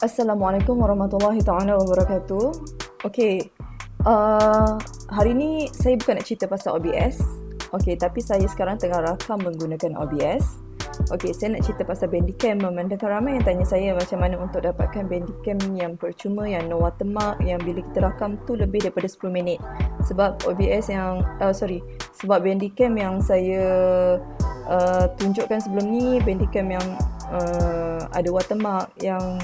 Assalamualaikum warahmatullahi ta'ala wabarakatuh. Okey, hari ni saya bukan nak cerita pasal OBS. Okey, tapi saya sekarang tengah rakam menggunakan OBS. Okey, saya nak cerita pasal Bandicam. Memandangkan ramai yang tanya saya macam mana untuk dapatkan Bandicam yang percuma, yang no watermark, yang bila kita rakam tu lebih daripada 10 minit. Sebab OBS yang, sebab Bandicam yang saya tunjukkan sebelum ni, Bandicam yang ada watermark, yang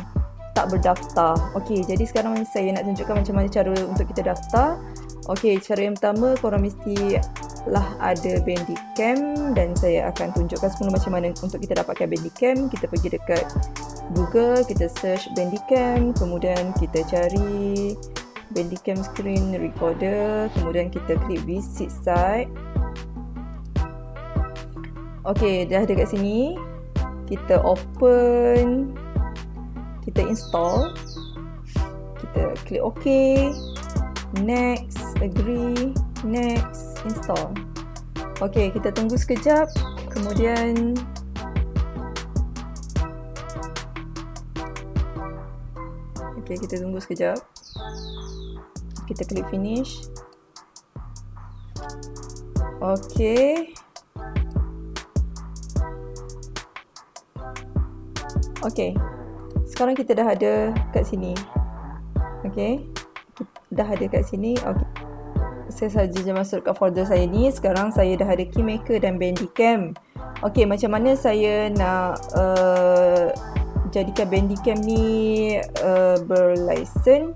tak berdaftar. Okey, jadi sekarang saya nak tunjukkan macam mana cara untuk kita daftar. Okey, cara yang pertama korang mestilah ada Bandicam dan saya akan tunjukkan semula macam mana untuk kita dapatkan Bandicam. Kita pergi dekat Google, kita search Bandicam, kemudian kita cari Bandicam screen recorder, kemudian kita klik visit site. Okey, dah dekat sini. Kita open, kita install, kita klik OK, next, agree, next, install. OK, kita tunggu sekejap, kemudian kita tunggu sekejap, kita klik finish. OK, sekarang kita dah ada kat sini. Okey, dah ada kat sini. Okey, saya saja masuk kat folder saya ni. Sekarang saya dah ada keymaker dan Bandicam. Okey, macam mana saya nak jadikan Bandicam ni berlesen?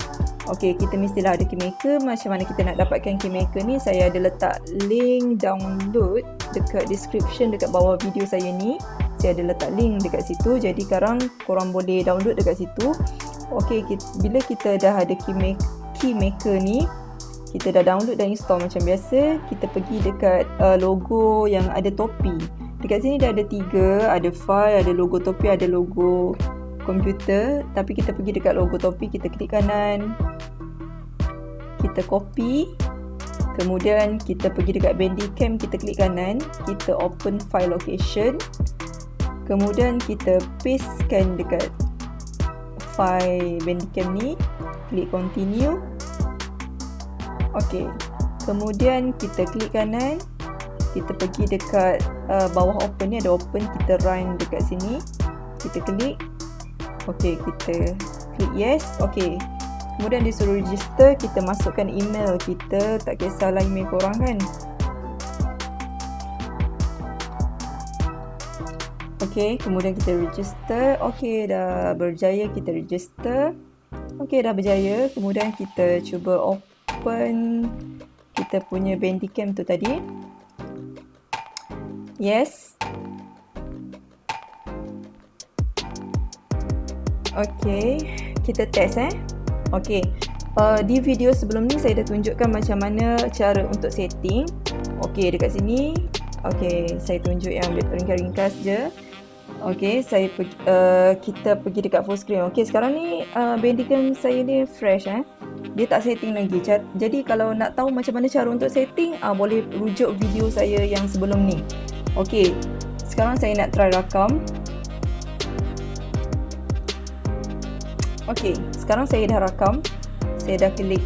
Okey, kita mestilah ada keymaker. Macam mana kita nak dapatkan keymaker ni? Saya ada letak link download dekat description dekat bawah video saya ni. Saya ada letak link dekat situ, jadi sekarang korang boleh download dekat situ. Okey, bila kita dah ada keymaker ni, kita dah download dan install macam biasa. Kita pergi dekat logo yang ada topi. Dekat sini dah ada 3, ada file, ada logo topi, ada logo komputer. Tapi kita pergi dekat logo topi, kita klik kanan, kita copy, kemudian kita pergi dekat Bandicam, kita klik kanan, kita open file location, kemudian kita pastekan dekat file Bandicam ni, klik continue. Okey, kemudian kita klik kanan, kita pergi dekat bawah open ni, ada open, kita run dekat sini, kita klik. Okey, kita klik yes. Okey, kemudian disuruh register, kita masukkan email kita, tak kisahlah email korang kan. Okey, kemudian kita register. Okey, dah berjaya kita register. Okey, dah berjaya. Kemudian kita cuba open kita punya Bandicam tu tadi. Yes. Okey, kita test Okey, di video sebelum ni saya dah tunjukkan macam mana cara untuk setting. Okey, dekat sini. Okey, saya tunjuk yang ringkas-ringkas je. Okey, kita pergi dekat full screen. Okey, sekarang ni Bandicam saya ni fresh dia tak setting lagi. Jadi kalau nak tahu macam mana cara untuk setting, boleh rujuk video saya yang sebelum ni. Okey, sekarang saya nak try rakam. Okey, sekarang saya dah rakam. Saya dah klik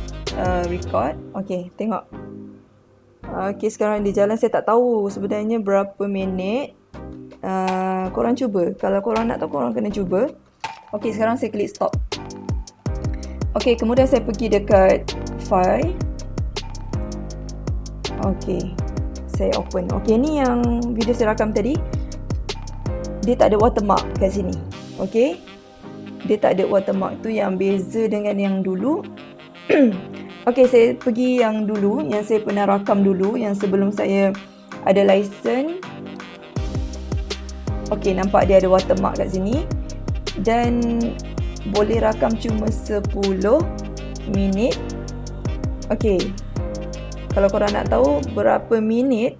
record. Okey, tengok. Okey, sekarang di jalan, saya tak tahu sebenarnya berapa minit. Korang cuba. Kalau korang nak tahu, korang kena cuba. Okey, sekarang saya klik stop. Okey, kemudian saya pergi dekat file. Okey, saya open. Okey, ni yang video saya rakam tadi. Dia tak ada watermark kat sini. Okey, dia tak ada watermark, tu yang beza dengan yang dulu. Okey, saya pergi yang dulu, yang saya pernah rakam dulu, yang sebelum saya ada lesen. Okey, nampak dia ada watermark kat sini. Dan boleh rakam cuma 10 minit. Okey, kalau korang nak tahu berapa minit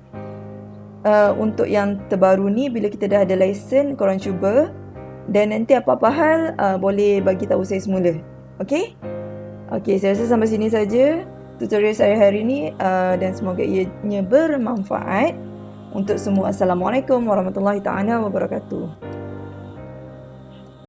untuk yang terbaru ni, bila kita dah ada lesen, korang cuba. Dan nanti apa-apa hal boleh bagi tahu saya semula. Okey? Okey, saya rasa sampai sini saja tutorial saya hari ini dan semoga ianya bermanfaat untuk semua. Assalamualaikum warahmatullahi taala wabarakatuh.